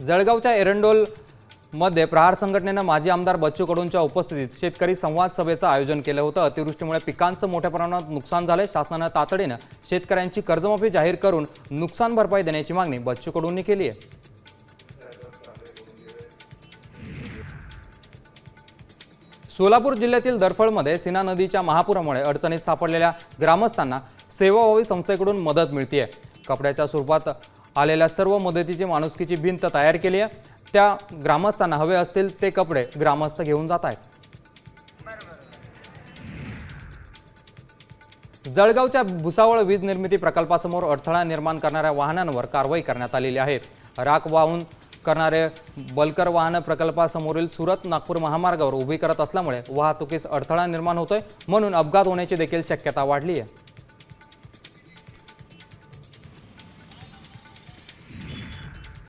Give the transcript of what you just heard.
जळगावच्या एरंडोल मध्ये प्रहार संघटनेने माजी आमदार बच्चू कडूंच्या उपस्थितीत शेतकरी संवाद सभेचं आयोजन केलं होतं। अतिवृष्टीमुळे पिकांचं मोठ्या प्रमाणात नुकसान झाले। शासनाने तातडीने शेतकऱ्यांची कर्जमाफी जाहीर करून नुकसान भरपाई देण्याची मागणी बच्चू कडूंनी केली आहे। सोलापूर जिल्ह्यातील दरफळमध्ये सीना नदीच्या महापुरामुळे अडचणीत सापडलेल्या ग्रामस्थांना सेवाभावी संस्थेकडून मदत मिळते। कपड्याच्या स्वरूपात आलेल्या सर्व मदतीची माणुसकीची भिंत तयार केली आहे। त्या ग्रामस्थांना हवे असतील ते कपडे ग्रामस्थ घेऊन जात आहेत। जळगावच्या भुसावळ वीज निर्मिती प्रकल्पासमोर अडथळा निर्माण करणाऱ्या वाहनांवर कारवाई करण्यात आलेली आहे। राख वाहून करणारे बलकर वाहन प्रकल्पासमोरील सुरत नागपूर महामार्गावर उभी करत असल्यामुळे वाहतुकीस अडथळा निर्माण होतोय, म्हणून अपघात होण्याची देखील शक्यता वाढली आहे।